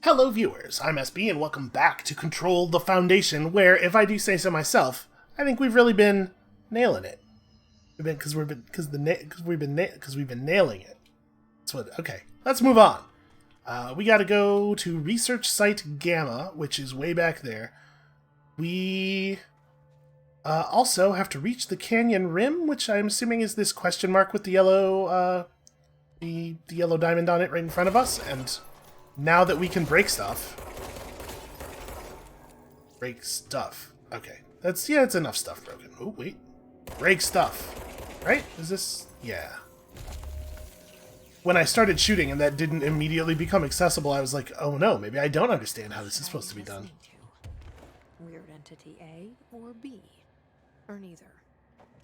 Hello viewers, I'm SB and welcome back to Control the Foundation, where, if I do say so myself, I think we've really been nailing it. Because we've been nailing it. That's what. Okay, let's move on. We got to go to Research Site Gamma, which is way back there. We also have to reach the canyon rim, which I'm assuming is this question mark with the yellow, the yellow diamond on it right in front of us. And now that we can break stuff. Okay, that's enough stuff broken. Oh wait, break stuff. Right? Is this? Yeah. When I started shooting and that didn't immediately become accessible, I was like, oh no, maybe I don't understand how this is supposed to be done. Weird entity A or B? Or neither.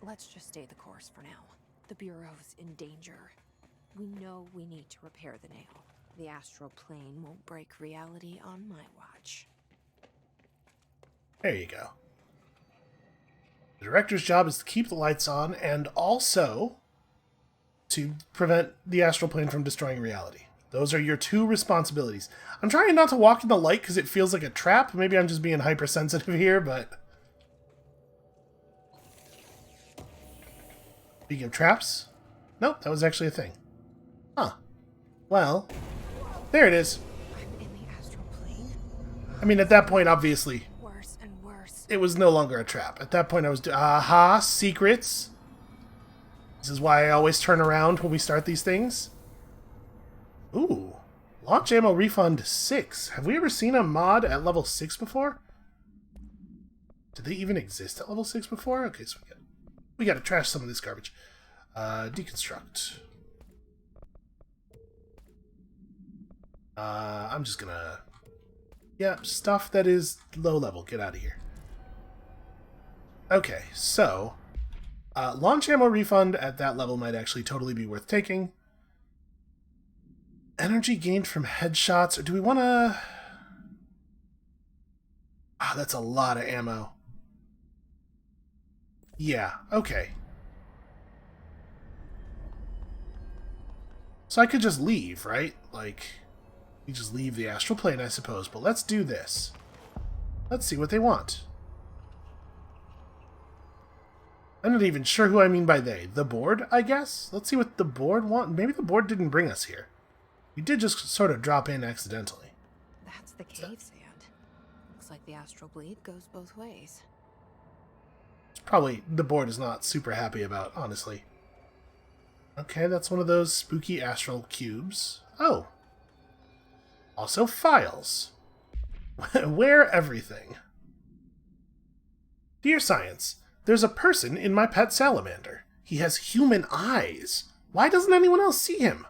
Let's just stay the course for now. The Bureau's in danger. We know we need to repair the nail. The astral plane won't break reality on my watch. There you go. The director's job is to keep the lights on and also to prevent the astral plane from destroying reality. Those are your two responsibilities. I'm trying not to walk in the light because it feels like a trap. Maybe I'm just being hypersensitive here, but... Speaking of traps... Nope, that was actually a thing. Huh. Well, there it is. I'm in the astral plane? I mean, at that point, obviously... Worse and worse. It was no longer a trap. At that point, I was... Aha! Secrets! This is why I always turn around when we start these things. Ooh. Launch ammo refund 6. Have we ever seen a mod at level 6 before? Did they even exist at level 6 before? Okay, so we gotta trash some of this garbage. Deconstruct. I'm just gonna... Yeah, stuff that is low level. Get out of here. Okay, so... launch ammo refund at that level might actually totally be worth taking. Energy gained from headshots, or do we want to... Ah, that's a lot of ammo. Yeah, okay. So I could just leave, right? Like, we just leave the astral plane, I suppose. But let's do this. Let's see what they want. I'm not even sure who I mean by they. The board, I guess? Let's see what the board want. Maybe the board didn't bring us here. We did just sort of drop in accidentally. That's the cave sand. Looks like the astral bleed goes both ways. It's probably the board is not super happy about, honestly. Okay, that's one of those spooky astral cubes. Oh. Also files. Where everything. Dear Science, there's a person in my pet salamander. He has human eyes. Why doesn't anyone else see him?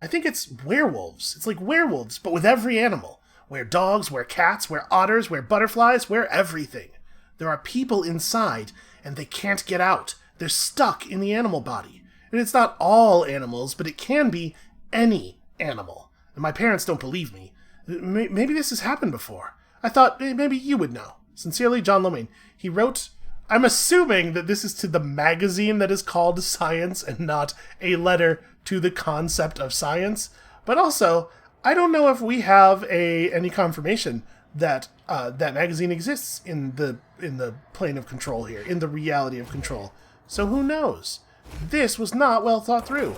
I think it's werewolves. It's like werewolves, but with every animal. We're dogs, we're cats, we're otters, we're butterflies, we're everything. There are people inside, and they can't get out. They're stuck in the animal body. And it's not all animals, but it can be any animal. And my parents don't believe me. Maybe this has happened before. I thought maybe you would know. Sincerely, John Lomain. He wrote... I'm assuming that this is to the magazine that is called Science and not a letter to the concept of science. But also, I don't know if we have any confirmation that that magazine exists in the plane of control here, in the reality of control. So who knows? This was not well thought through.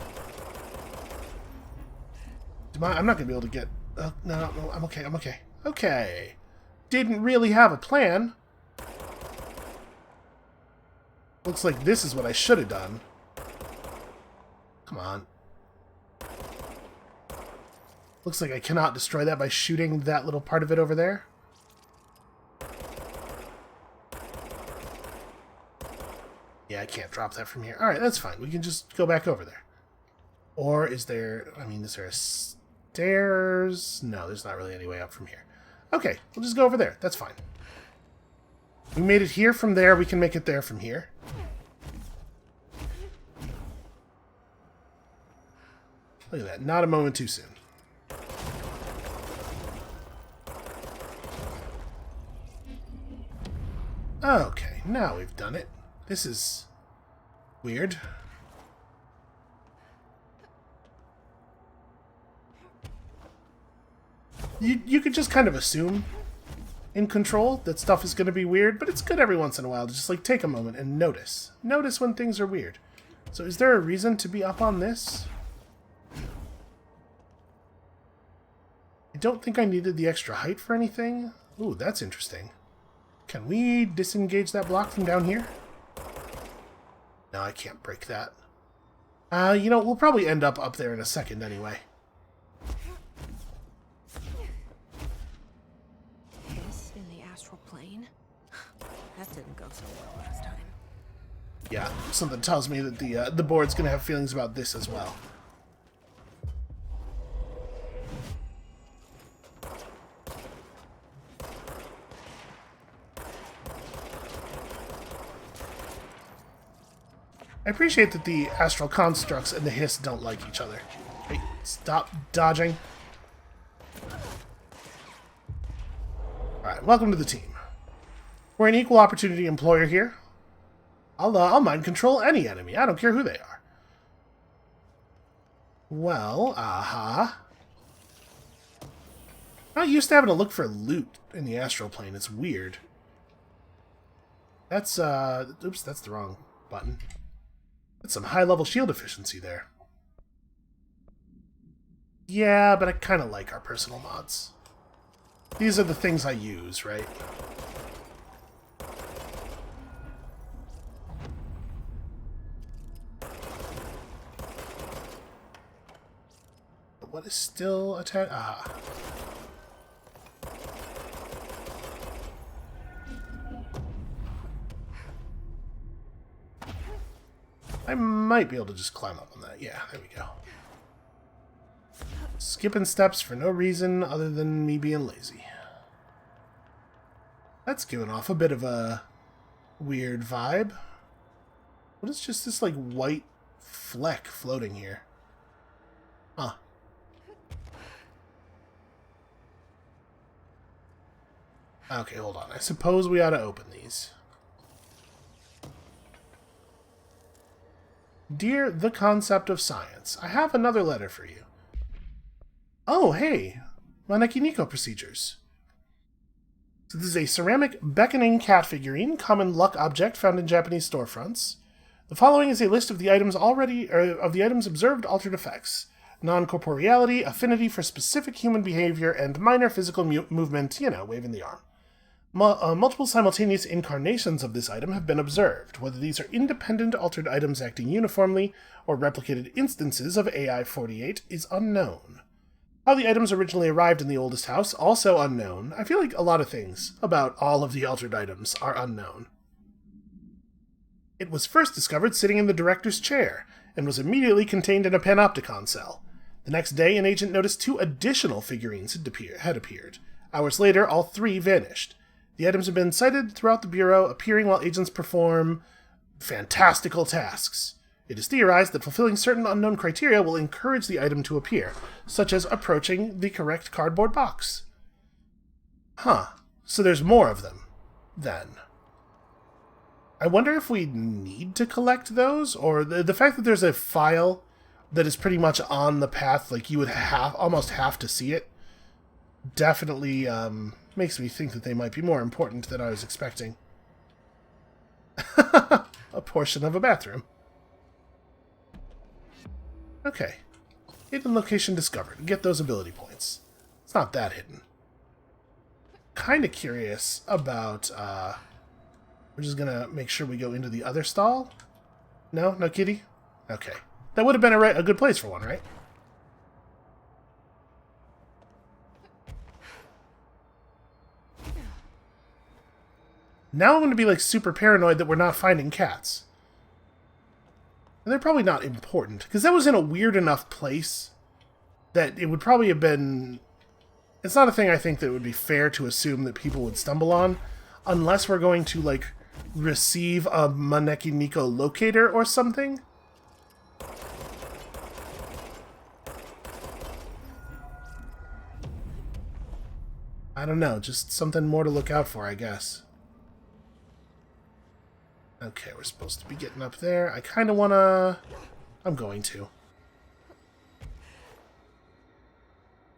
I'm not going to be able to get... no, I'm okay. Okay. Didn't really have a plan. Looks like this is what I should have done. Come on. Looks like I cannot destroy that by shooting that little part of it over there. Yeah, I can't drop that from here. Alright, that's fine. We can just go back over there. Or is there... I mean, is there a stairs? No, there's not really any way up from here. Okay, we'll just go over there. That's fine. We made it here from there. We can make it there from here. Look at that. Not a moment too soon. Okay, now we've done it. This is weird. You could just kind of assume in Control that stuff is going to be weird, but it's good every once in a while to just, like, take a moment and notice. Notice when things are weird. So is there a reason to be up on this? I don't think I needed the extra height for anything. Ooh, that's interesting. Can we disengage that block from down here? No, I can't break that. You know, we'll probably end up there in a second anyway. This in the astral plane? That didn't go so well last time. Yeah, something tells me that the board's gonna have feelings about this as well. I appreciate that the astral constructs and the hiss don't like each other. Hey, stop dodging. Alright, welcome to the team. We're an equal opportunity employer here. I'll mind control any enemy. I don't care who they are. Well, aha. I'm not used to having to look for loot in the astral plane. It's weird. That's, oops, that's the wrong button. That's some high-level shield efficiency there. Yeah, but I kind of like our personal mods. These are the things I use, right? What is still attached? Ah. I might be able to just climb up on that. Yeah, there we go. Skipping steps for no reason other than me being lazy. That's giving off a bit of a weird vibe. What is just this, like, white fleck floating here? Huh. Okay, hold on. I suppose we ought to open these. Dear The Concept of Science, I have another letter for you. Oh, hey! Maneki Nico procedures. So this is a ceramic beckoning cat figurine, common luck object found in Japanese storefronts. The following is a list of the items observed altered effects. Non-corporeality, affinity for specific human behavior, and minor physical movement, you know, waving the arm. Multiple simultaneous incarnations of this item have been observed. Whether these are independent altered items acting uniformly or replicated instances of AI-48 is unknown. How the items originally arrived in the oldest house, also unknown. I feel like a lot of things about all of the altered items are unknown. It was first discovered sitting in the director's chair, and was immediately contained in a panopticon cell. The next day, an agent noticed 2 additional figurines had appeared. Hours later, all 3 vanished. The items have been sighted throughout the Bureau, appearing while agents perform fantastical tasks. It is theorized that fulfilling certain unknown criteria will encourage the item to appear, such as approaching the correct cardboard box. Huh. So there's more of them, then. I wonder if we need to collect those, or the fact that there's a file that is pretty much on the path, like you would almost have to see it, definitely makes me think that they might be more important than I was expecting. A portion of a bathroom. Okay. Hidden location discovered. Get those ability points. It's not that hidden. Kinda curious about, we're just gonna make sure we go into the other stall. No? No kitty? Okay. That would have been a good place for one, right? Now I'm going to be, like, super paranoid that we're not finding cats. And they're probably not important, because that was in a weird enough place that it would probably have been... It's not a thing I think that it would be fair to assume that people would stumble on, unless we're going to, like, receive a Maneki Nico locator or something. I don't know, just something more to look out for, I guess. Okay, we're supposed to be getting up there. I kind of want to... I'm going to.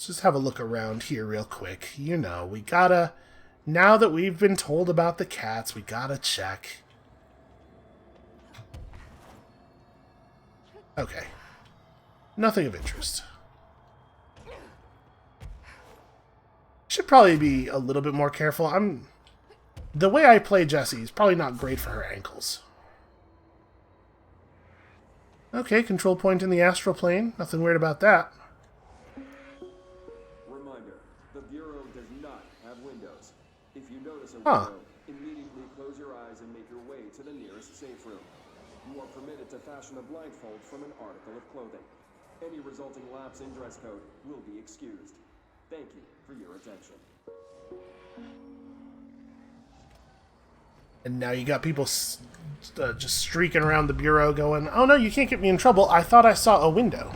Let's just have a look around here real quick. You know, we gotta... Now that we've been told about the cats, we gotta check. Okay. Nothing of interest. Should probably be a little bit more careful. The way I play Jessie is probably not great for her ankles. Okay, control point in the astral plane. Nothing weird about that. Reminder, the Bureau does not have windows. If you notice a window, immediately close your eyes and make your way to the nearest safe room. You are permitted to fashion a blindfold from an article of clothing. Any resulting lapse in dress code will be excused. Thank you for your attention. And now you got people just streaking around the Bureau going, oh no, you can't get me in trouble. I thought I saw a window.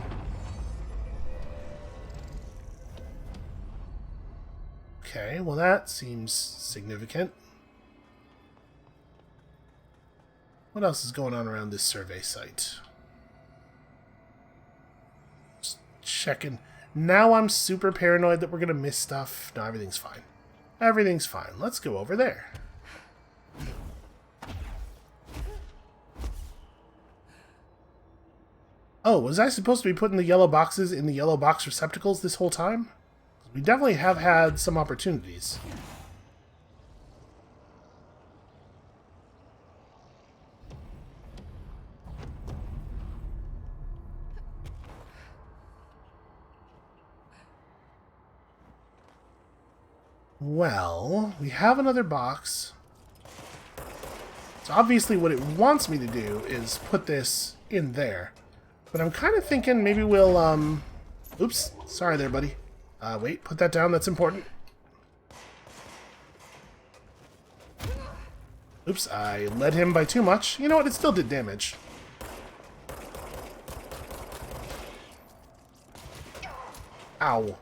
Okay, well that seems significant. What else is going on around this survey site? Just checking. Now I'm super paranoid that we're going to miss stuff. No, everything's fine. Everything's fine. Let's go over there. Oh, was I supposed to be putting the yellow boxes in the yellow box receptacles this whole time? We definitely have had some opportunities. Well, we have another box. So obviously what it wants me to do is put this in there. But I'm kind of thinking maybe we'll, oops, sorry there, buddy. Wait, put that down, that's important. Oops, I led him by too much. You know what, it still did damage. Ow.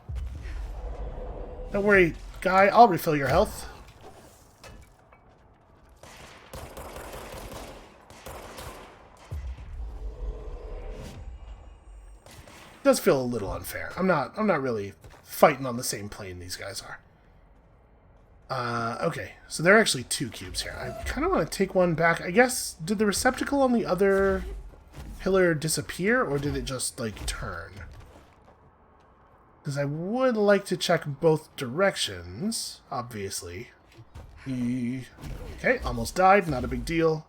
Don't worry, guy, I'll refill your health. It does feel a little unfair. I'm not really fighting on the same plane these guys are. Okay, so there are actually 2 cubes here. I kind of want to take one back. I guess, did the receptacle on the other pillar disappear, or did it just, like, turn? Because I would like to check both directions, obviously. Okay, almost died, not a big deal.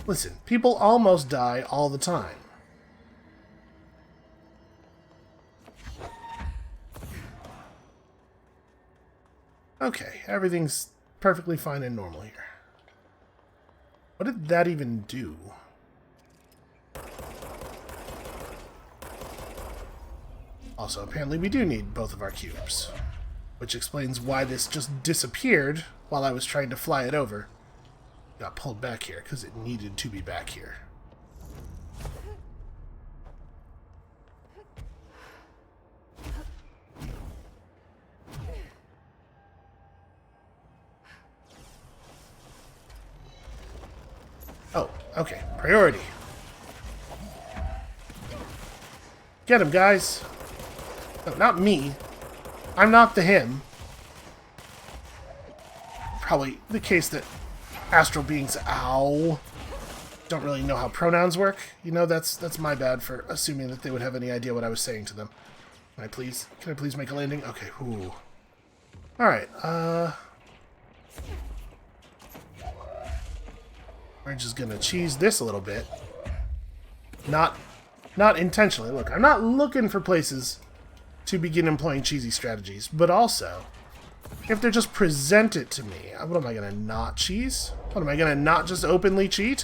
Listen, people almost die all the time. Okay, everything's perfectly fine and normal here. What did that even do? Also, apparently we do need both of our cubes, which explains why this just disappeared while I was trying to fly it over. Got pulled back here because it needed to be back here. Oh, okay. Priority. Get him, guys. No, not me. I'm not the him. Probably the case that astral beings, ow, don't really know how pronouns work. You know, that's my bad for assuming that they would have any idea what I was saying to them. Can I please make a landing? Okay, ooh. Alright, we're just gonna cheese this a little bit. Not intentionally. Look, I'm not looking for places to begin employing cheesy strategies, but also, if they're just presented to me, what am I gonna not cheese? What am I gonna not just openly cheat?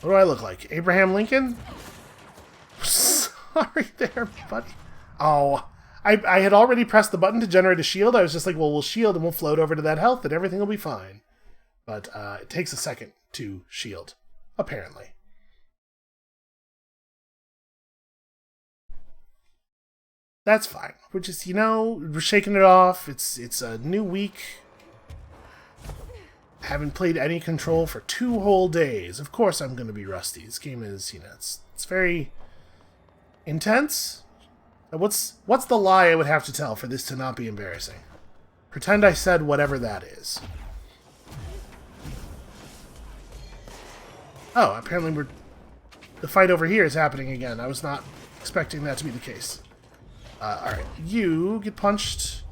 What do I look like? Abraham Lincoln? Sorry there, buddy. Oh, I had already pressed the button to generate a shield. I was just like, well, we'll shield and we'll float over to that health and everything will be fine. But it takes a second to shield, apparently. That's fine. We're just, you know, we're shaking it off. It's a new week. Haven't played any Control for 2 whole days. Of course I'm going to be rusty. This game is, you know, it's very Intense? What's the lie I would have to tell for this to not be embarrassing? Pretend I said whatever that is. Oh, apparently the fight over here is happening again. I was not expecting that to be the case. Alright, you get punched.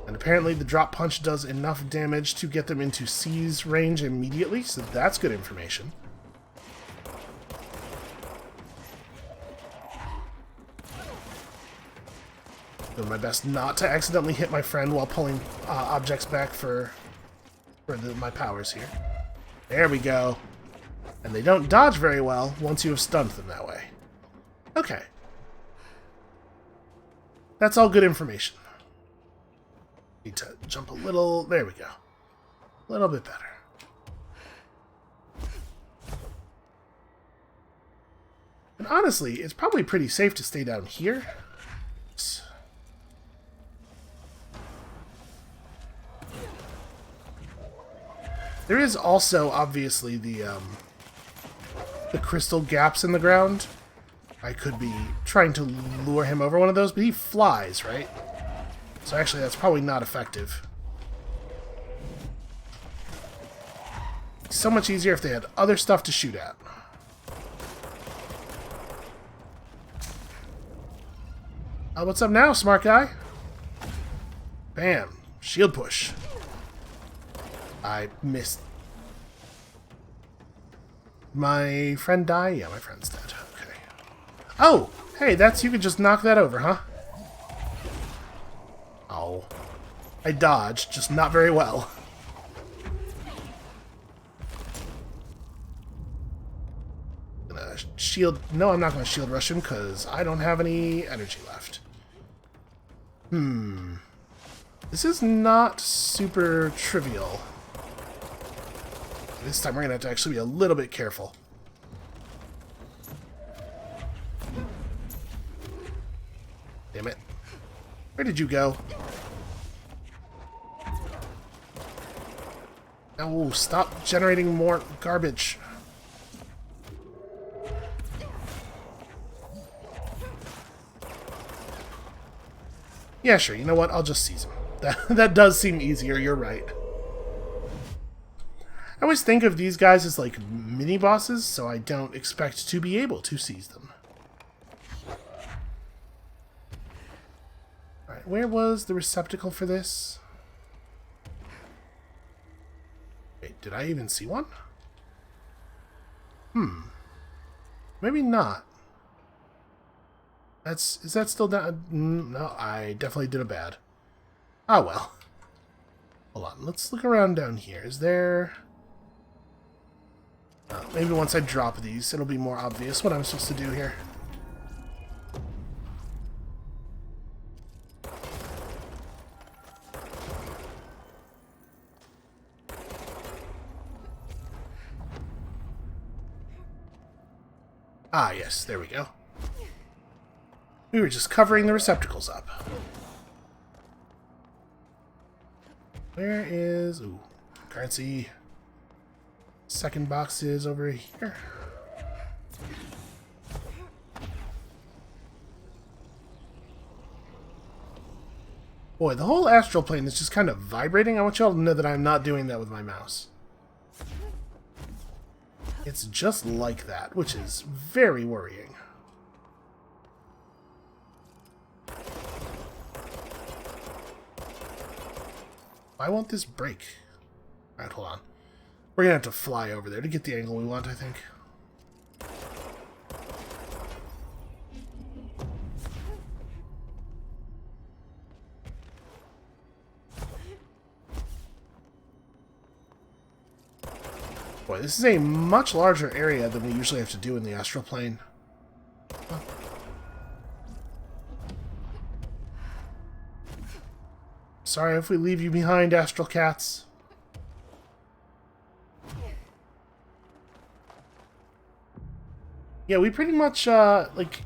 And apparently the drop punch does enough damage to get them into C's range immediately, so that's good information. Doing my best not to accidentally hit my friend while pulling objects back for my powers here. There we go. And they don't dodge very well once you have stunned them that way. Okay. That's all good information. Need to jump a little... There we go. A little bit better. And honestly, it's probably pretty safe to stay down here. There is also, obviously, the crystal gaps in the ground. I could be trying to lure him over one of those, but he flies, right? So actually, that's probably not effective. It's so much easier if they had other stuff to shoot at. What's up now, smart guy? Bam. Shield push. I missed. My friend die? Yeah, my friend's dead. Okay. Oh! Hey, you could just knock that over, huh? Oh. I dodged, just not very well. Gonna shield... No, I'm not gonna shield rush him, because I don't have any energy left. This is not super trivial. This time we're going to have to actually be a little bit careful. Damn it. Where did you go? Oh, stop generating more garbage. Yeah, sure. You know what? I'll just seize him. That does seem easier. You're right. I always think of these guys as like mini-bosses, so I don't expect to be able to seize them. Alright, where was the receptacle for this? Wait, did I even see one? Maybe not. Is that still down? No, I definitely did a bad. Ah, well. Hold on, let's look around down here. Is there... maybe once I drop these, it'll be more obvious what I'm supposed to do here. Ah, yes, there we go. We were just covering the receptacles up. Where is... Ooh, currency... Second box is over here. Boy, the whole astral plane is just kind of vibrating. I want y'all to know that I'm not doing that with my mouse. It's just like that, which is very worrying. Why won't this break? Alright, hold on. We're gonna have to fly over there to get the angle we want, I think. Boy, this is a much larger area than we usually have to do in the astral plane. Oh. Sorry if we leave you behind, astral cats. Yeah, we pretty much, like...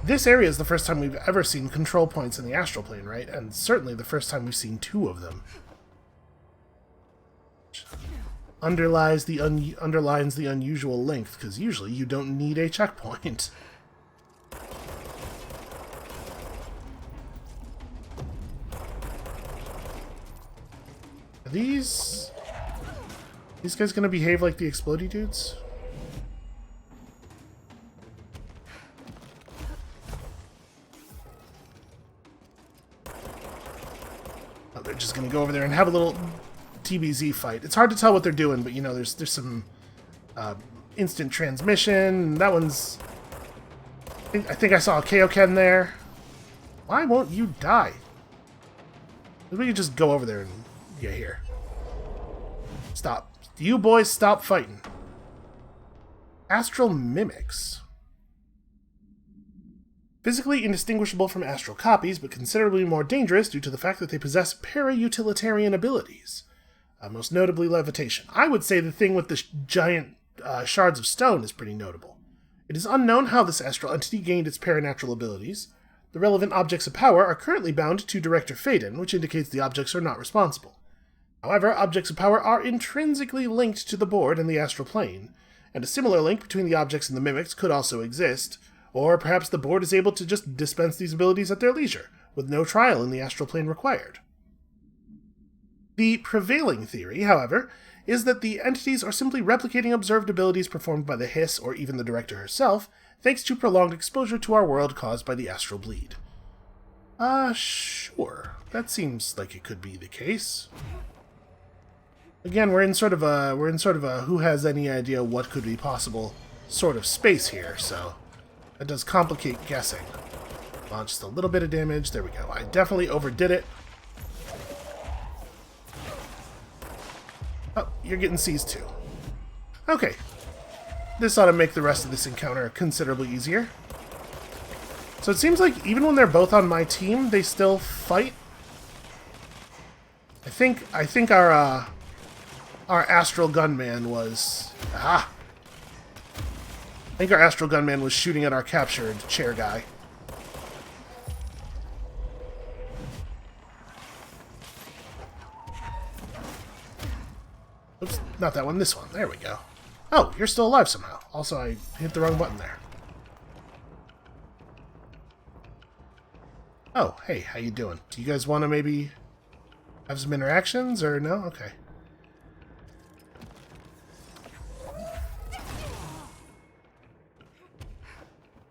This area is the first time we've ever seen control points in the astral plane, right? And certainly the first time we've seen 2 of them. Underlines the unusual length, because usually you don't need a checkpoint. These guys gonna behave like the explodey dudes? Oh, they're just gonna go over there and have a little TBZ fight. It's hard to tell what they're doing, but you know, there's some instant transmission. That one's... I think I saw a Kaioken there. Why won't you die? Maybe we could just go over there and get here. Stop. You boys stop fighting. Astral mimics. Physically indistinguishable from astral copies, but considerably more dangerous due to the fact that they possess para-utilitarian abilities. Most notably levitation. I would say the thing with the giant shards of stone is pretty notable. It is unknown how this astral entity gained its paranatural abilities. The relevant objects of power are currently bound to Director Faden, which indicates the objects are not responsible. However, objects of power are intrinsically linked to the board and the astral plane, and a similar link between the objects and the mimics could also exist, or perhaps the board is able to just dispense these abilities at their leisure, with no trial in the astral plane required. The prevailing theory, however, is that the entities are simply replicating observed abilities performed by the Hiss or even the Director herself, thanks to prolonged exposure to our world caused by the astral bleed. Sure. That seems like it could be the case. Again, we're in sort of a who has any idea what could be possible sort of space here, so that does complicate guessing. Well, just a little bit of damage. There we go. I definitely overdid it. Oh, you're getting seized too. Okay. This ought to make the rest of this encounter considerably easier. So it seems like even when they're both on my team, they still fight. I think our astral gunman was... I think our astral gunman was shooting at our captured chair guy. Oops, not that one, this one. There we go. Oh, you're still alive somehow. Also, I hit the wrong button there. Oh, hey, how you doing? Do you guys want to maybe have some interactions, or no? Okay.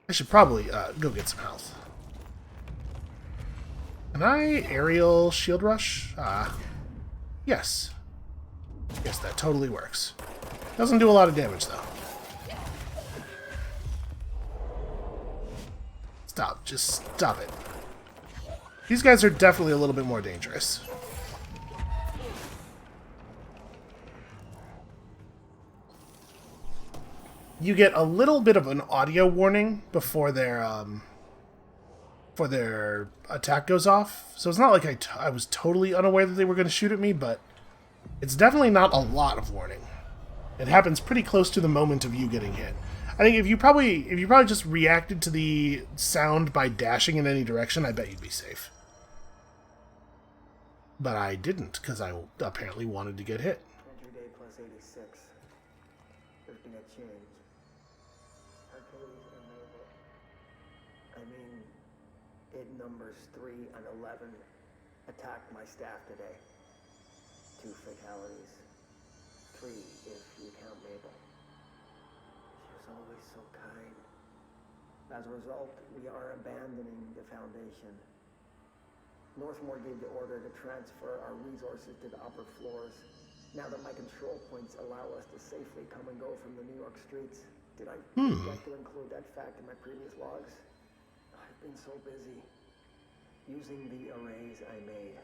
I should probably go get some health. Can I aerial shield rush? Yes. Yes, that totally works. Doesn't do a lot of damage, though. Stop. Just stop it. These guys are definitely a little bit more dangerous. You get a little bit of an audio warning before their attack goes off. So it's not like I was totally unaware that they were going to shoot at me, but it's definitely not a lot of warning. It happens pretty close to the moment of you getting hit. I think if you probably just reacted to the sound by dashing in any direction, I bet you'd be safe. But I didn't, because I apparently wanted to get hit. Entry day plus 86. There's been a change. Hercules and Naval. I mean, it numbers 3 and 11 attacked my staff today. 2 fatalities. 3 if you count Mabel. She was always so kind. As a result, we are abandoning the Foundation. Northmore gave the order to transfer our resources to the upper floors. Now that my control points allow us to safely come and go from the New York streets. Did I forget to include that fact in my previous logs? I've been so busy using the arrays I made.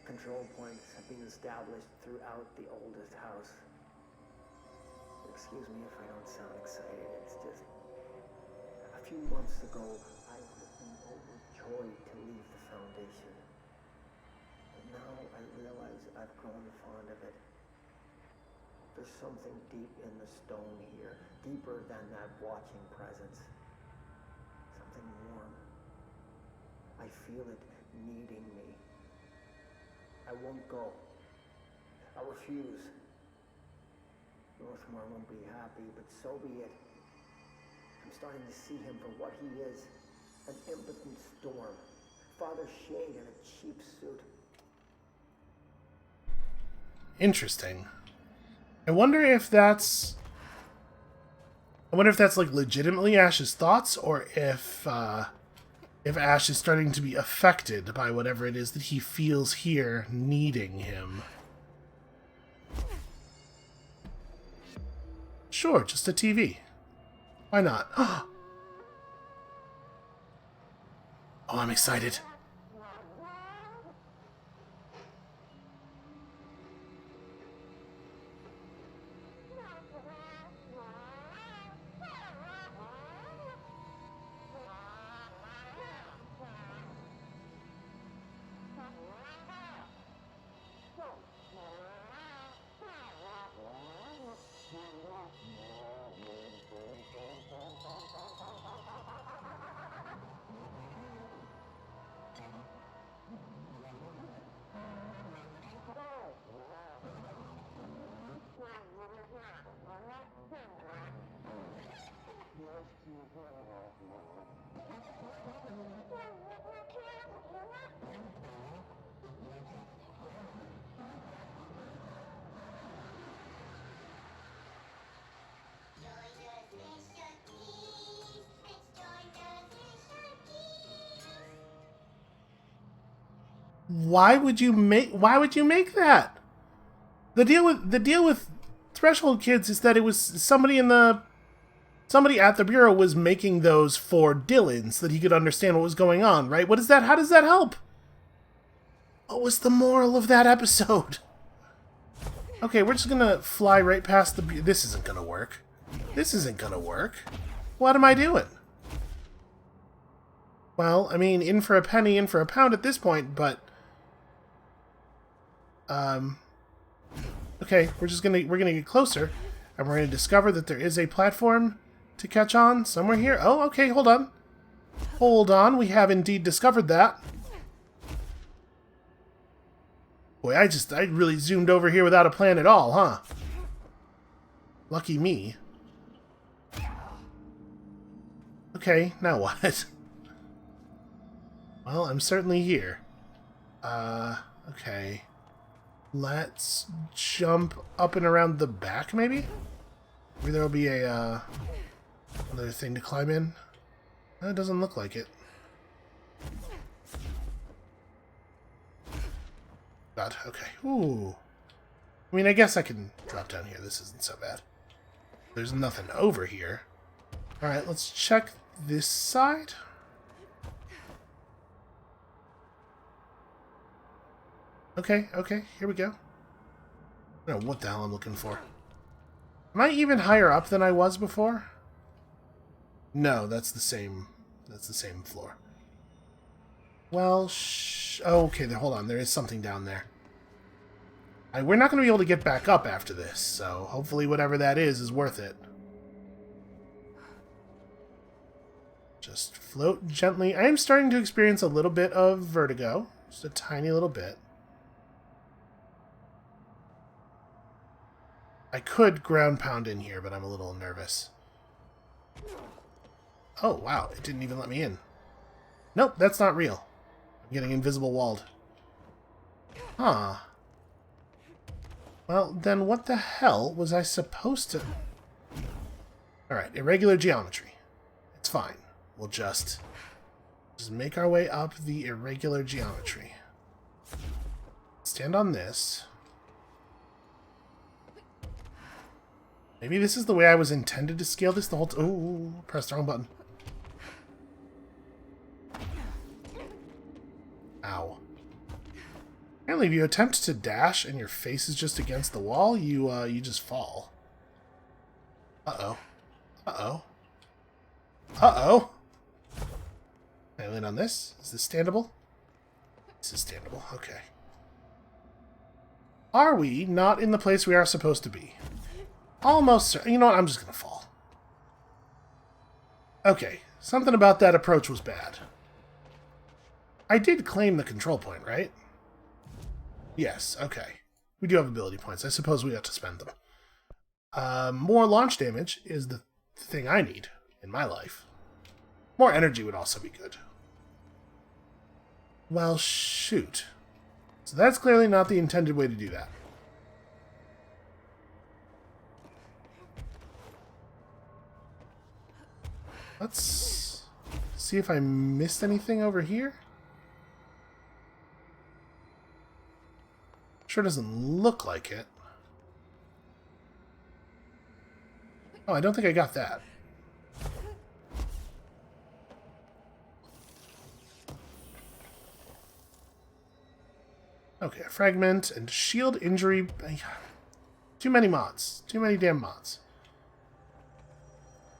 Control points have been established throughout the oldest house. Excuse me if I don't sound excited, it's just... A few months ago, I would have been overjoyed to leave the Foundation. But now I realize I've grown fond of it. There's something deep in the stone here, deeper than that watching presence. Something warm. I feel it needing me. I won't go. I refuse. Northmore won't be happy, but so be it. I'm starting to see him for what he is. An impotent storm. Father Shade in a cheap suit. Interesting. I wonder if that's like legitimately Ash's thoughts, or if Ash is starting to be affected by whatever it is that he feels here needing him. Sure, just a TV. Why not? Oh, I'm excited. Why would you make that? The deal with Threshold Kids is that it was somebody at the Bureau was making those for Dylan so that he could understand what was going on, right? What is that? How does that help? What was the moral of that episode? Okay, we're just gonna fly right past the... This isn't gonna work. This isn't gonna work. What am I doing? Well, I mean, in for a penny, in for a pound at this point, but... Okay, we're gonna get closer, and we're gonna discover that there is a platform to catch on somewhere here. Oh, okay, hold on. Hold on, we have indeed discovered that. Boy, I really zoomed over here without a plan at all, huh? Lucky me. Okay, now what? Well, I'm certainly here. Okay. Let's jump up and around the back, maybe? Maybe there'll be a, another thing to climb in. It doesn't look like it. God, okay. Ooh. I mean, I guess I can drop down here. This isn't so bad. There's nothing over here. Alright, let's check this side. Okay, here we go. I don't know what the hell I'm looking for. Am I even higher up than I was before? No, that's the same floor. Well, okay, then hold on. There is something down there. We're not going to be able to get back up after this, so hopefully whatever that is worth it. Just float gently. I am starting to experience a little bit of vertigo. Just a tiny little bit. I could ground pound in here, but I'm a little nervous. Oh, wow. It didn't even let me in. Nope, that's not real. I'm getting invisible walled. Huh. Well, then what the hell was I supposed to... Alright, irregular geometry. It's fine. We'll just make our way up the irregular geometry. Stand on this. Maybe this is the way I was intended to scale this the whole time. Oh, pressed the wrong button. Ow. Apparently, if you attempt to dash and your face is just against the wall, you just fall. Uh-oh. Uh-oh. Uh-oh! Can I land on this? Is this standable? This is standable. Okay. Are we not in the place we are supposed to be? Almost certain. You know what? I'm just gonna fall. Okay. Something about that approach was bad. I did claim the control point, right? Yes, okay. We do have ability points. I suppose we have to spend them. More launch damage is the thing I need in my life. More energy would also be good. Well, shoot. So that's clearly not the intended way to do that. let's see if I missed anything over here. Sure doesn't look like it. Oh, I don't think I got that. Okay, a fragment and shield injury. Too many mods. Too many damn mods.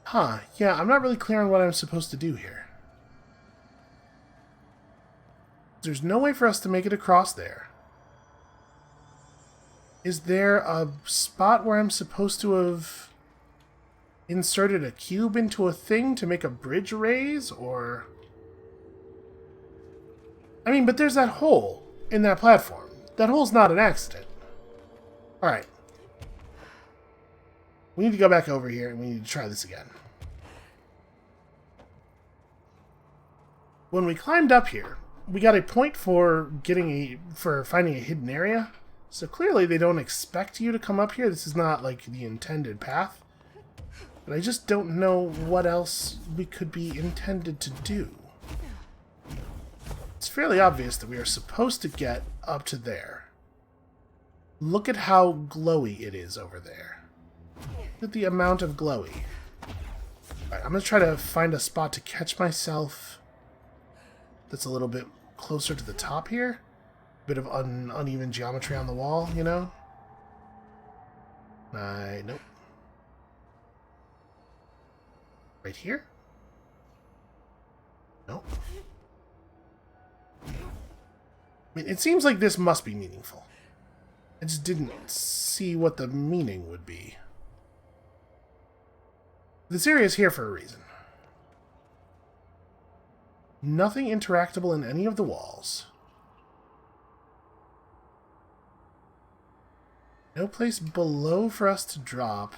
Huh, yeah, I'm not really clear on what I'm supposed to do here. There's no way for us to make it across there. Is there a spot where I'm supposed to have inserted a cube into a thing to make a bridge raise, or... I mean, but there's that hole in that platform. That hole's not an accident. Alright. We need to go back over here and we need to try this again. When we climbed up here, we got a point for finding a hidden area. So clearly they don't expect you to come up here. This is not like the intended path. But I just don't know what else we could be intended to do. It's fairly obvious that we are supposed to get up to there. Look at how glowy it is over there. Look at the amount of glowy. Alright, I'm going to try to find a spot to catch myself that's a little bit closer to the top here. Bit of uneven geometry on the wall, you know? Nope. Right here? Nope. I mean, it seems like this must be meaningful. I just didn't see what the meaning would be. This area is here for a reason. Nothing interactable in any of the walls. No place below for us to drop.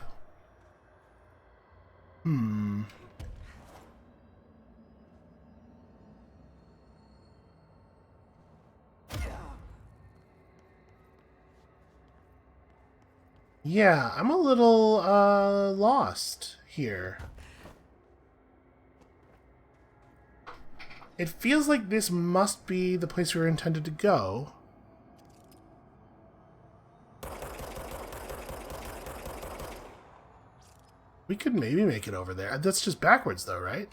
Yeah, I'm a little lost here. It feels like this must be the place we were intended to go. We could maybe make it over there. That's just backwards, though, right?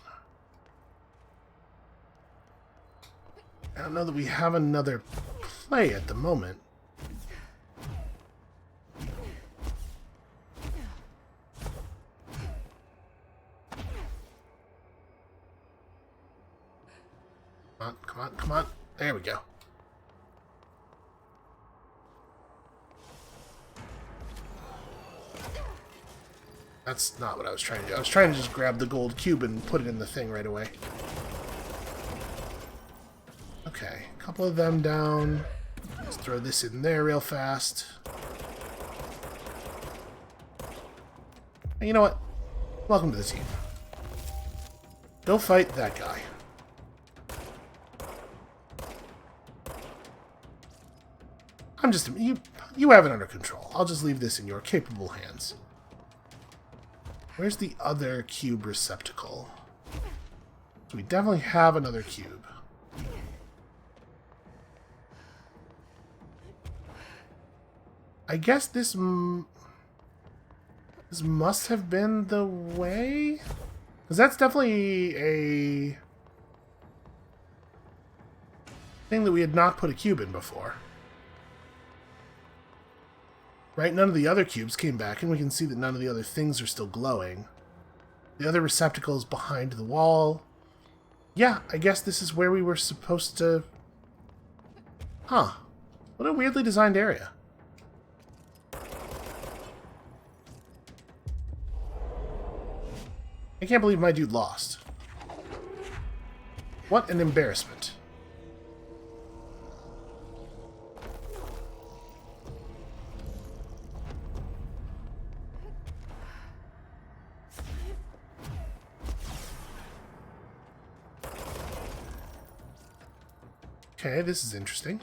I don't know that we have another play at the moment. Come on, come on, come on. There we go. That's not what I was trying to do. I was trying to just grab the gold cube and put it in the thing right away. Okay, a couple of them down. Let's throw this in there real fast. And you know what? Welcome to the team. Go fight that guy. I'm just... You have it under control. I'll just leave this in your capable hands. Where's the other cube receptacle? So we definitely have another cube. I guess this must have been the way? Because that's definitely a thing that we had not put a cube in before. Right, none of the other cubes came back, and we can see that none of the other things are still glowing. The other receptacle is behind the wall. Yeah, I guess this is where we were supposed to... Huh. What a weirdly designed area. I can't believe my dude lost. What an embarrassment. Okay, this is interesting.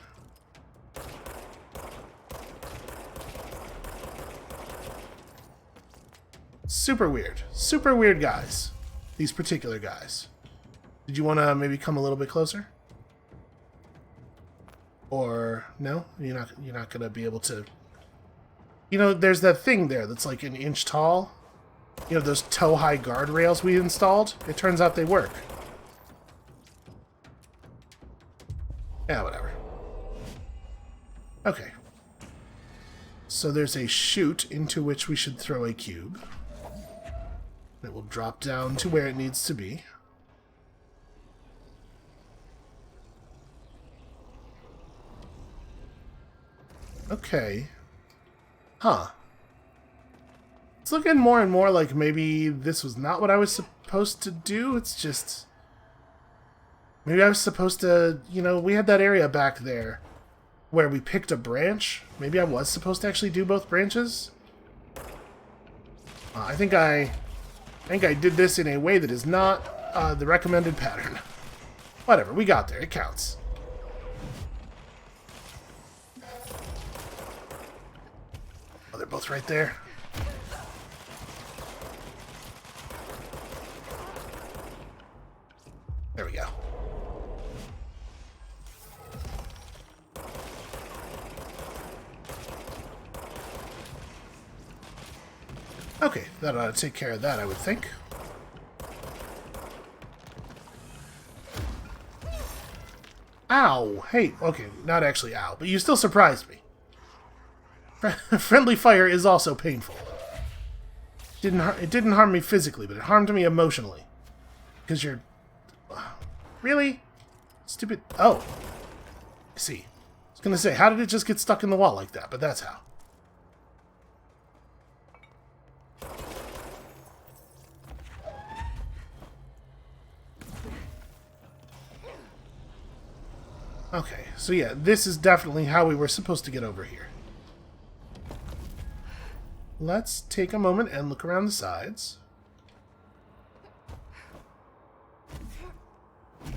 Super weird. Super weird guys. These particular guys. Did you want to maybe come a little bit closer? Or no? You're not going to be able to... You know, there's that thing there that's like an inch tall. You know, those toe-high guardrails we installed? It turns out they work. Yeah, whatever. Okay. So there's a chute into which we should throw a cube. It will drop down to where it needs to be. Okay. Huh. It's looking more and more like maybe this was not what I was supposed to do. It's just... Maybe I was supposed to... You know, we had that area back there where we picked a branch. Maybe I was supposed to actually do both branches. I think I did this in a way that is not the recommended pattern. Whatever, we got there. It counts. Oh, they're both right there. There we go. Okay, that ought to take care of that, I would think. Ow! Hey, okay, not actually ow, but you still surprised me. Friendly fire is also painful. It didn't harm me physically, but it harmed me emotionally. Because you're... Really? Stupid... Oh. I see. I was gonna say, how did it just get stuck in the wall like that? But that's how. Okay, so yeah, this is definitely how we were supposed to get over here. Let's take a moment and look around the sides.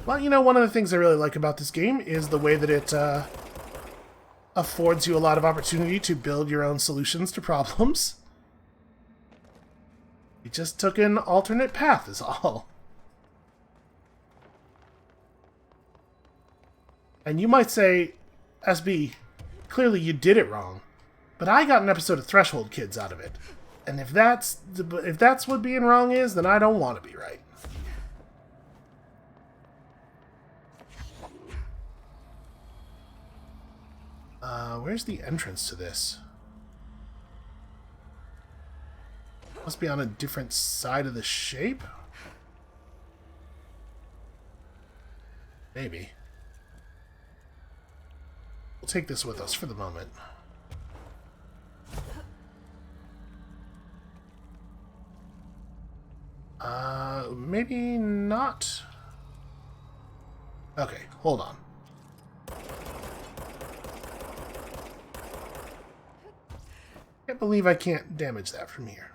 Well, you know, one of the things I really like about this game is the way that it affords you a lot of opportunity to build your own solutions to problems. We just took an alternate path is all. And you might say, SB, clearly you did it wrong. But I got an episode of Threshold Kids out of it. And if that's what being wrong is, then I don't want to be right. Where's the entrance to this? Must be on a different side of the shape? Maybe. We'll take this with us for the moment. Maybe not. Okay, hold on. Can't believe I can't damage that from here.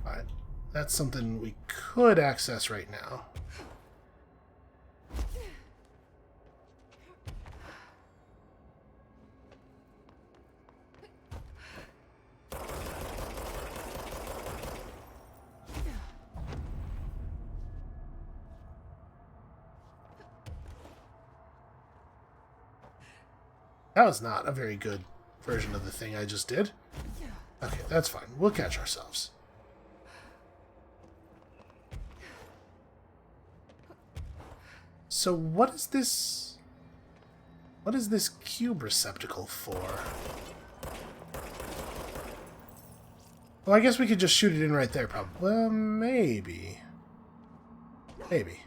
Alright, that's something we could access right now. That was not a very good version of the thing I just did. Okay, that's fine. We'll catch ourselves. So what is this... What is this cube receptacle for? Well, I guess we could just shoot it in right there, probably. Well, maybe. Maybe.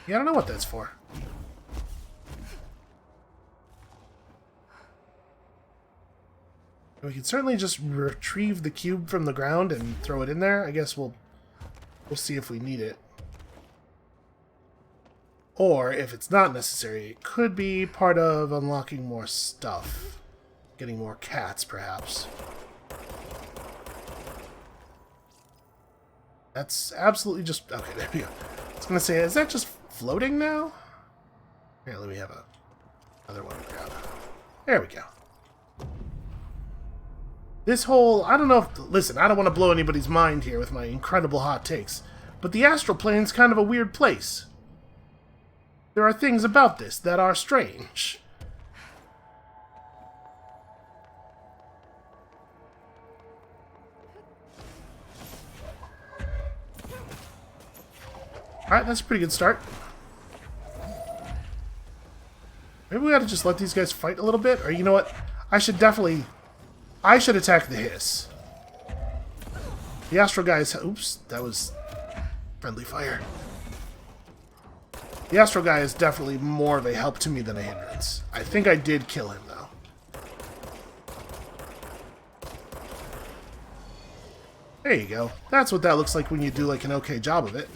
Yeah, I don't know what that's for. We can certainly just retrieve the cube from the ground and throw it in there. I guess we'll see if we need it. Or, if it's not necessary, it could be part of unlocking more stuff. Getting more cats, perhaps. That's absolutely just... Okay, there we go. I was going to say, is that just floating now? Here, let me have another one to grab. There we go. This whole... I don't know if... Listen, I don't want to blow anybody's mind here with my incredible hot takes, but the astral plane's kind of a weird place. There are things about this that are strange. Alright, that's a pretty good start. Maybe we ought to just let these guys fight a little bit, or you know what? I should attack the hiss. The astral guys... Oops, that was friendly fire. The astral guy is definitely more of a help to me than a hindrance. I think I did kill him, though. There you go. That's what that looks like when you do, like, an okay job of it.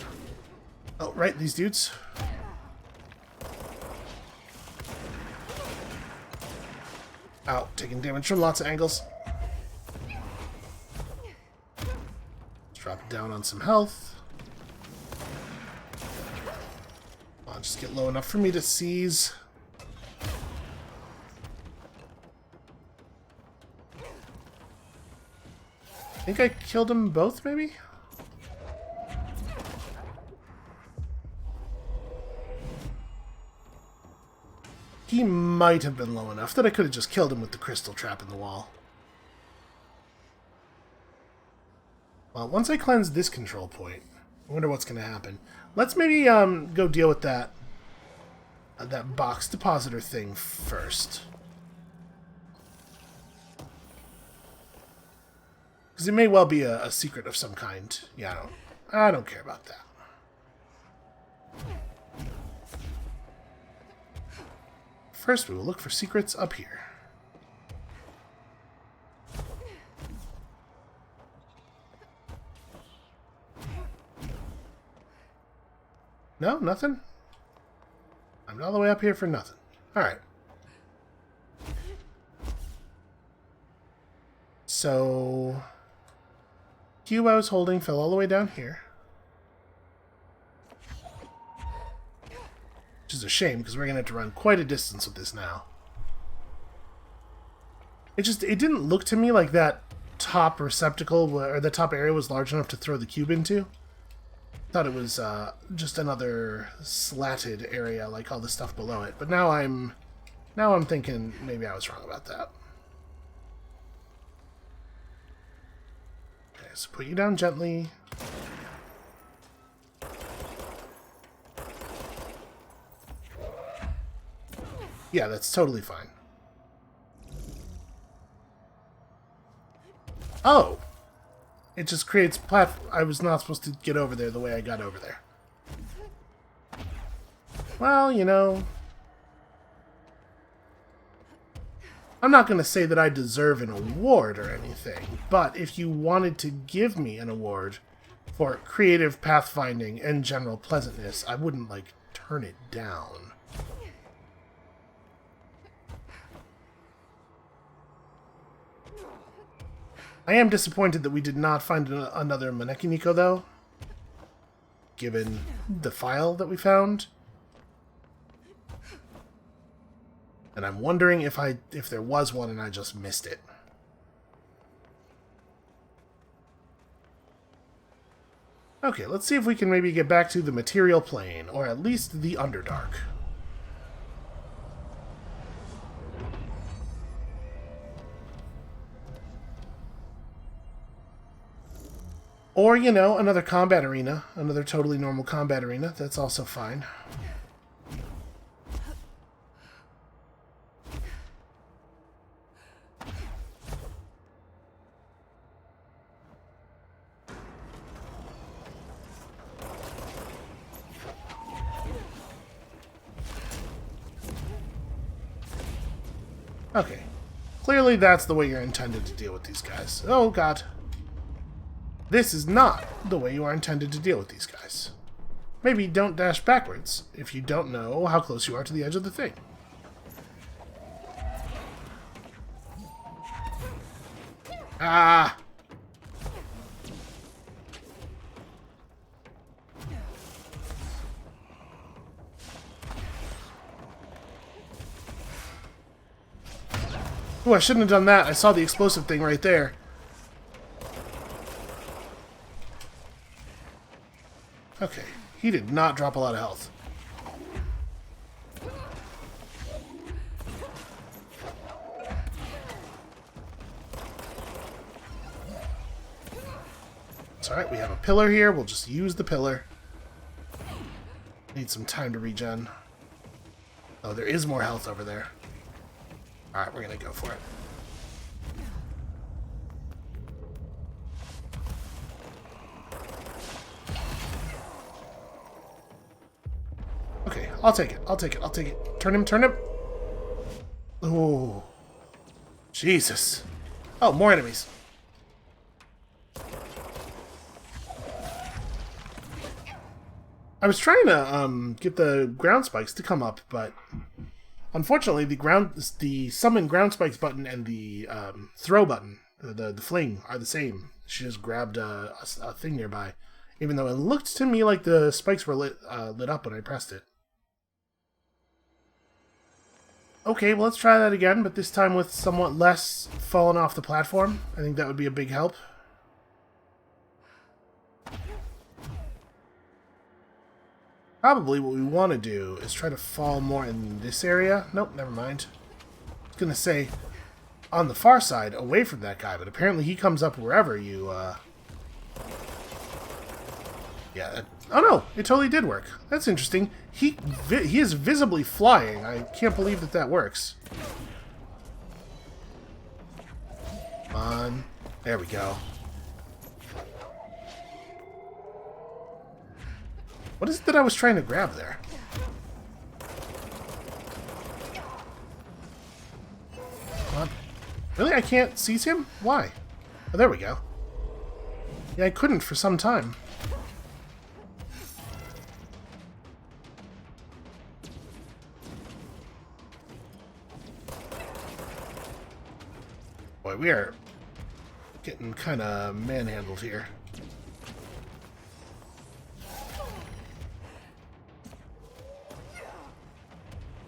Oh, right, these dudes. Ow, taking damage from lots of angles. Let's drop it down on some health. I'll just get low enough for me to seize. I think I killed them both, maybe? He might have been low enough that I could have just killed him with the crystal trap in the wall. Well, once I cleanse this control point, I wonder what's going to happen. Let's maybe go deal with that box depositor thing first. Because it may well be a secret of some kind. Yeah, I don't care about that. First, we will look for secrets up here. No, nothing? I'm all the way up here for nothing. Alright. So... cube I was holding fell all the way down here. Which is a shame, because we're going to have to run quite a distance with this now. It didn't look to me like that top receptacle, or the top area was large enough to throw the cube into. Thought it was just another slatted area like all the stuff below it. But now I'm thinking maybe I was wrong about that. Okay, so put you down gently. Yeah, that's totally fine. Oh! It just creates I was not supposed to get over there the way I got over there. Well, you know... I'm not going to say that I deserve an award or anything, but if you wanted to give me an award for creative pathfinding and general pleasantness, I wouldn't, like, turn it down. I am disappointed that we did not find another Maneki Nico, though, given the file that we found. And I'm wondering if there was one and I just missed it. Okay, let's see if we can maybe get back to the material plane, or at least the Underdark. Or, you know, another combat arena. Another totally normal combat arena. That's also fine. Okay. Clearly that's the way you're intended to deal with these guys. Oh, God. This is not the way you are intended to deal with these guys. Maybe don't dash backwards if you don't know how close you are to the edge of the thing. Ah! Oh, I shouldn't have done that. I saw the explosive thing right there. Okay, he did not drop a lot of health. It's alright, we have a pillar here. We'll just use the pillar. Need some time to regen. Oh, there is more health over there. Alright, we're gonna go for it. Okay, I'll take it. I'll take it. I'll take it. Turn him, turn him. Oh. Jesus. Oh, more enemies. I was trying to get the ground spikes to come up, but unfortunately the summon ground spikes button and the throw button, the fling, are the same. She just grabbed a thing nearby, even though it looked to me like the spikes were lit up when I pressed it. Okay, well, let's try that again, but this time with somewhat less falling off the platform. I think that would be a big help. Probably what we want to do is try to fall more in this area. Nope, never mind. I was going to say on the far side, away from that guy, but apparently he comes up wherever you... Yeah, oh no, it totally did work. That's interesting. He is visibly flying. I can't believe that that works. Come on. There we go. What is it that I was trying to grab there? Come on. Really? I can't seize him? Why? Oh, there we go. Yeah, I couldn't for some time. Boy, we are getting kind of manhandled here.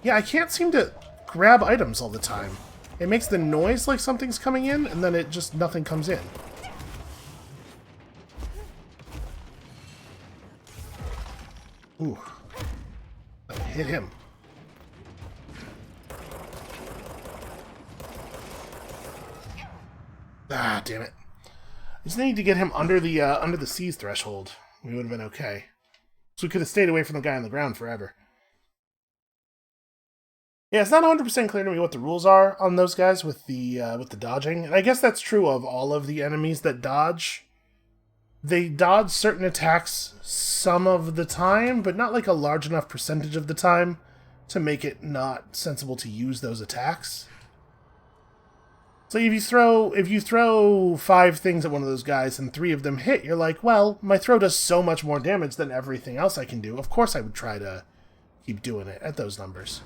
Yeah, I can't seem to grab items all the time. It makes the noise like something's coming in, and then it just nothing comes in. Ooh. Hit him. Ah, damn it. I just need to get him under the seize threshold. We would have been okay. So we could have stayed away from the guy on the ground forever. Yeah, it's not 100% clear to me what the rules are on those guys with the dodging. And I guess that's true of all of the enemies that dodge. They dodge certain attacks some of the time, but not like a large enough percentage of the time to make it not sensible to use those attacks. So if you throw 5 things at one of those guys and 3 of them hit, you're like, well, my throw does so much more damage than everything else I can do. Of course I would try to keep doing it at those numbers.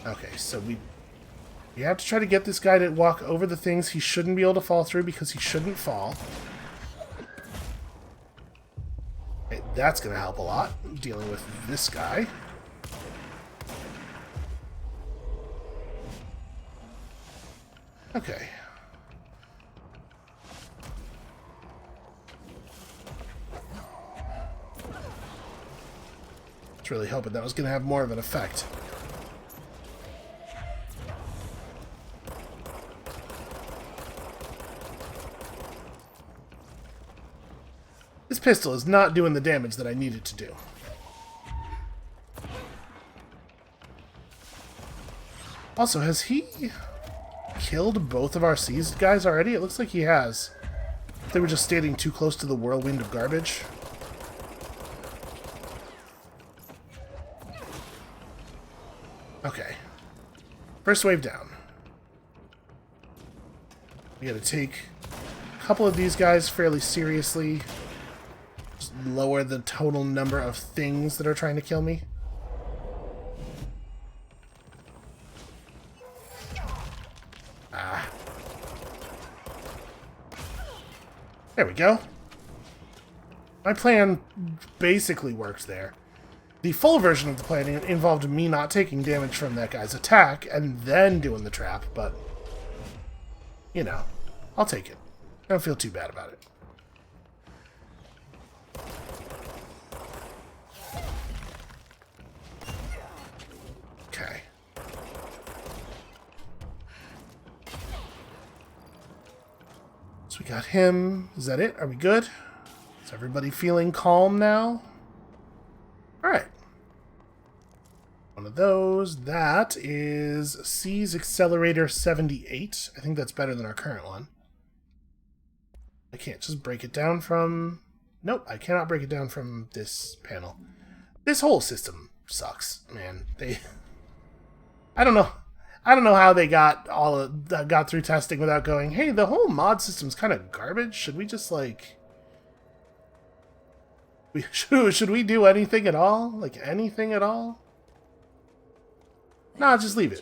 Okay, so we have to try to get this guy to walk over the things he shouldn't be able to fall through because he shouldn't fall. Okay, that's going to help a lot, dealing with this guy. Okay. I was really hoping that was going to have more of an effect. This pistol is not doing the damage that I need it to do. Also, has he killed both of our seized guys already? It looks like he has. They were just standing too close to the whirlwind of garbage. Okay. First wave down. We gotta take a couple of these guys fairly seriously. Just lower the total number of things that are trying to kill me. Ah. There we go. My plan basically worked there. The full version of the plan involved me not taking damage from that guy's attack and then doing the trap, but, you know, I'll take it. I don't feel too bad about it. Okay. So we got him. Is that it? Are we good? Is everybody feeling calm now? Alright. One of those. That is C's Accelerator 78. I think that's better than our current one. I can't just break it down from... Nope, I cannot break it down from this panel. This whole system sucks, man. I don't know. I don't know how they got got through testing without going, hey, the whole mod system's kind of garbage. Should we just, like... Should we do anything at all? Like, anything at all? Nah, just leave it.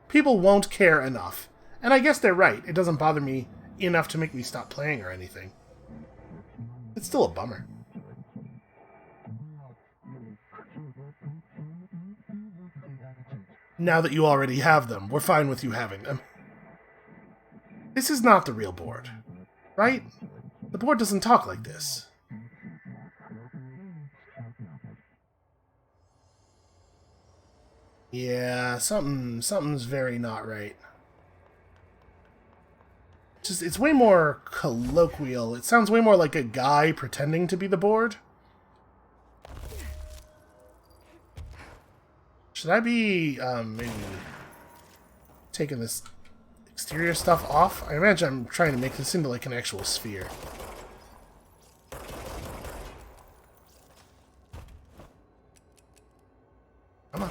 People won't care enough. And I guess they're right. It doesn't bother me enough to make me stop playing or anything. It's still a bummer. Now that you already have them, we're fine with you having them. This is not the real board, right? The board doesn't talk like this. Yeah, something's very not right. It's way more colloquial. It sounds way more like a guy pretending to be the board. Should I be, maybe taking this exterior stuff off? I imagine I'm trying to make this into, like, an actual sphere. Come on.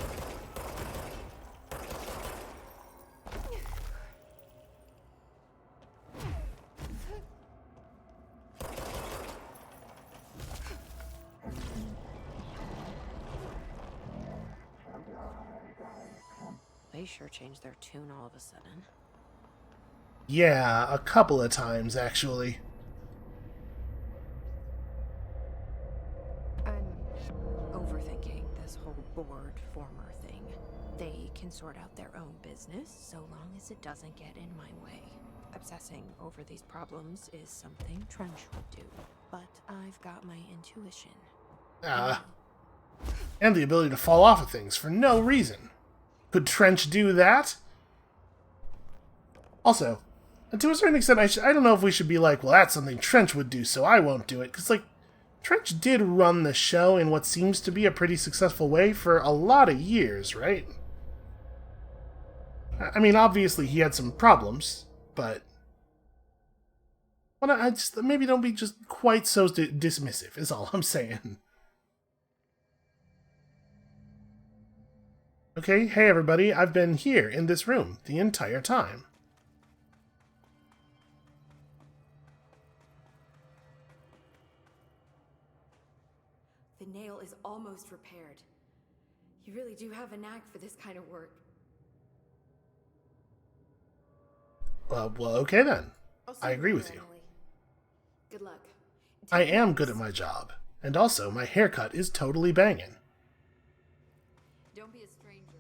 They sure changed their tune all of a sudden. Yeah, a couple of times, actually. I'm overthinking this whole board former thing. They can sort out their own business so long as it doesn't get in my way. Obsessing over these problems is something Trench would do, but I've got my intuition. And the ability to fall off of things for no reason. Could Trench do that? Also, to a certain extent, I don't know if we should be like, well, that's something Trench would do, so I won't do it. Because, like, Trench did run the show in what seems to be a pretty successful way for a lot of years, right? I mean, obviously he had some problems, but... Well, I just, maybe don't be just quite so dismissive, is all I'm saying. Okay, hey everybody, I've been here in this room the entire time. The nail is almost repaired. You really do have a knack for this kind of work. Well, okay then. I agree with you. Good luck. I am good at my job. And also, my haircut is totally banging. Don't be a stranger.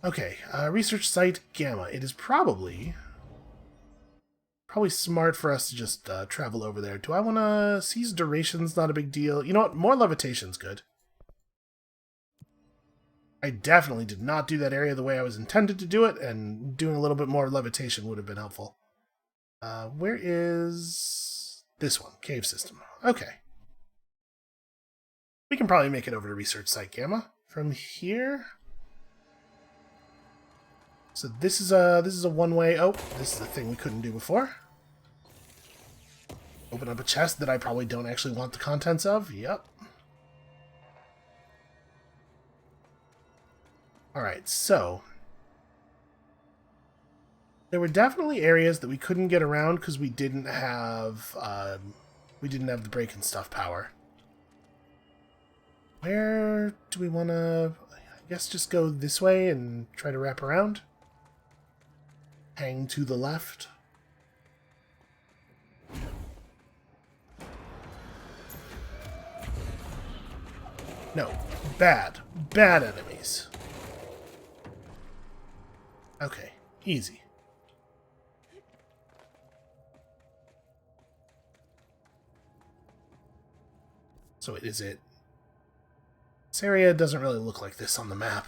Okay, research site Gamma. It is probably smart for us to just travel over there. Do I want to... Seize duration's not a big deal. You know what? More levitation's good. I definitely did not do that area the way I was intended to do it, and doing a little bit more levitation would have been helpful. Where is... this one? Cave system. Okay. We can probably make it over to research site Gamma from here. So this is a one-way... Oh, this is the thing we couldn't do before. Open up a chest that I probably don't actually want the contents of. Yep. Alright, so... there were definitely areas that we couldn't get around because we didn't have the break and stuff power. Where do we want to... I guess just go this way and try to wrap around? Hang to the left. No. Bad. Bad enemies. Okay. Easy. So is it... This area doesn't really look like this on the map.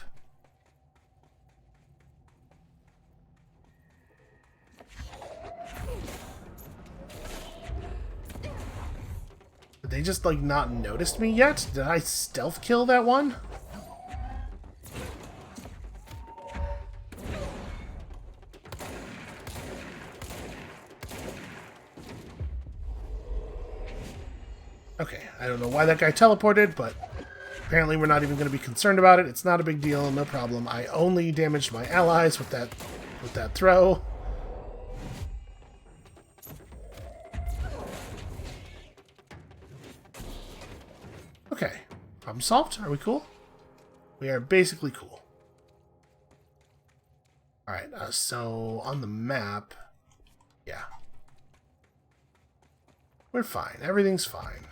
Did they just, like, not noticed me yet? Did I stealth kill that one? Okay, I don't know why that guy teleported, but apparently we're not even going to be concerned about it. It's not a big deal, no problem. I only damaged my allies with that throw. Okay, problem solved. Are we cool? We are basically cool. Alright, so on the map, yeah. We're fine. Everything's fine.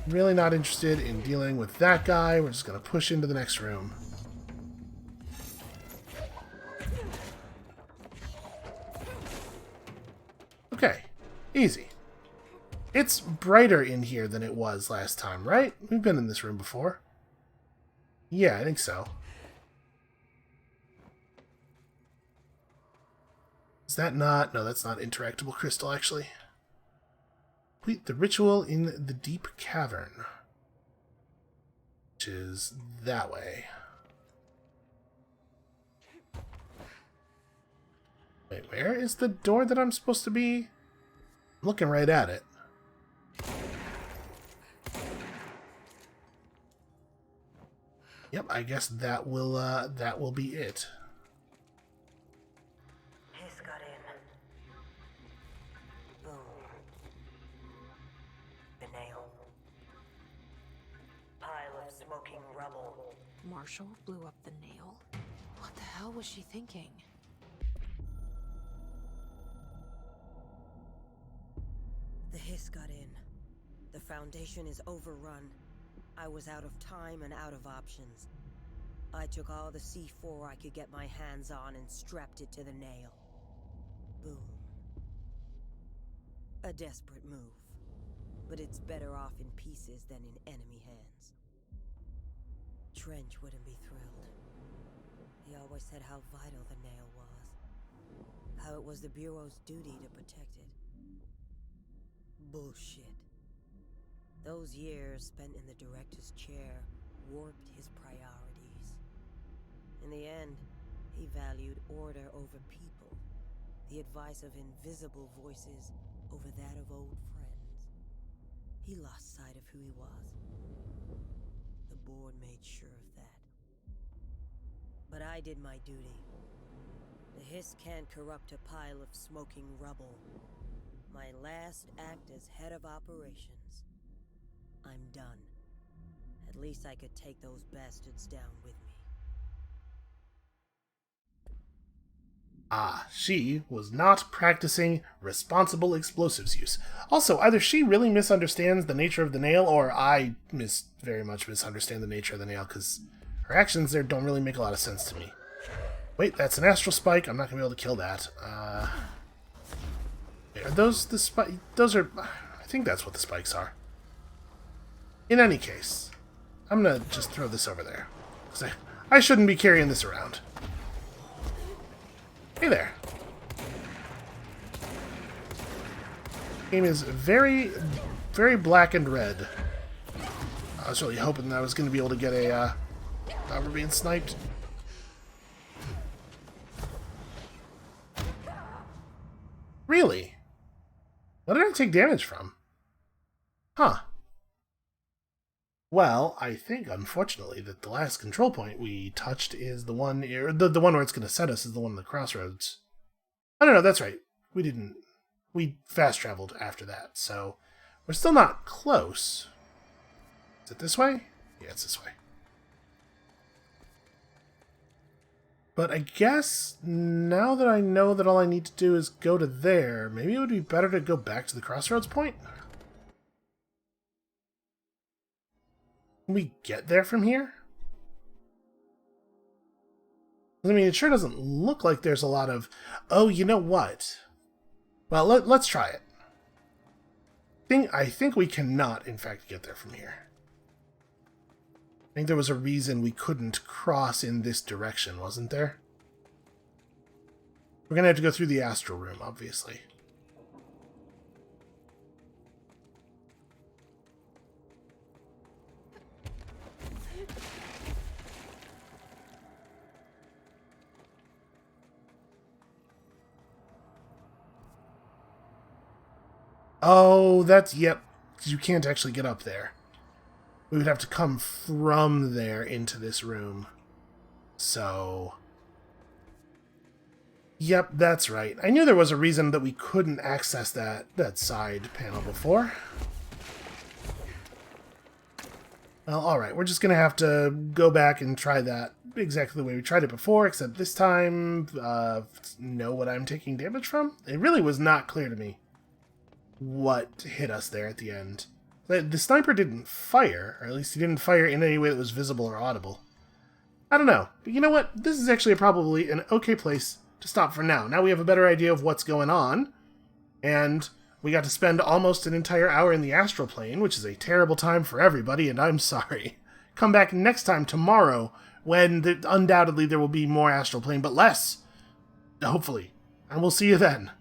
Really not interested in dealing with that guy. We're just going to push into the next room. Okay, easy. It's brighter in here than it was last time, right? We've been in this room before. Yeah, I think so. Is that not... No, that's not interactable crystal, actually. Complete the ritual in the deep cavern. Which is that way. Wait, where is the door that I'm supposed to be? I'm looking right at it. Yep, I guess that will be it. He's got in. Boom. The nail. Pile of smoking rubble. Marshall blew up the nail? What the hell was she thinking? The hiss got in. The Foundation is overrun. I was out of time and out of options. I took all the C4 I could get my hands on and strapped it to the nail. Boom. A desperate move. But it's better off in pieces than in enemy hands. Trench wouldn't be thrilled. He always said how vital the nail was. How it was the Bureau's duty to protect it. Bullshit. Those years spent in the director's chair warped his priorities. In the end, he valued order over people, the advice of invisible voices over that of old friends. He lost sight of who he was. The board made sure of that. But I did my duty. The hiss can't corrupt a pile of smoking rubble. My last act as head of operations. I'm done. At least I could take those bastards down with me. Ah, she was not practicing responsible explosives use. Also, either she really misunderstands the nature of the nail, or I very much misunderstand the nature of the nail, because her actions there don't really make a lot of sense to me. Wait, that's an astral spike. I'm not going to be able to kill that. Are those the spikes? Those are... I think that's what the spikes are. In any case, I'm going to just throw this over there. Because I shouldn't be carrying this around. Hey there. Game is very, very black and red. I was really hoping that I was going to be able to get a... we're being sniped. Really? What did I take damage from? Huh. Well, I think, unfortunately, that the last control point we touched is the one... The one where it's going to set us is the one in the crossroads. Oh, no, that's right. We didn't... We fast-traveled after that, so... We're still not close. Is it this way? Yeah, it's this way. But I guess, now that I know that all I need to do is go to there, maybe it would be better to go back to the crossroads point? Can we get there from here? I mean, it sure doesn't look like there's a lot of... Oh, you know what? Well, let's try it. I think we cannot, in fact, get there from here. I think there was a reason we couldn't cross in this direction, wasn't there? We're gonna have to go through the astral room, obviously. Oh, yep. You can't actually get up there. We would have to come from there into this room. So... Yep, that's right. I knew there was a reason that we couldn't access that side panel before. Well, alright, we're just gonna have to go back and try that exactly the way we tried it before, except this time, know what I'm taking damage from? It really was not clear to me what hit us there at the end. The sniper didn't fire, or at least he didn't fire in any way that was visible or audible. I don't know, but you know what? This is actually probably an okay place to stop for now. Now we have a better idea of what's going on, and we got to spend almost an entire hour in the astral plane, which is a terrible time for everybody, and I'm sorry. Come back next time, tomorrow, when undoubtedly there will be more astral plane, but less, hopefully, and we'll see you then.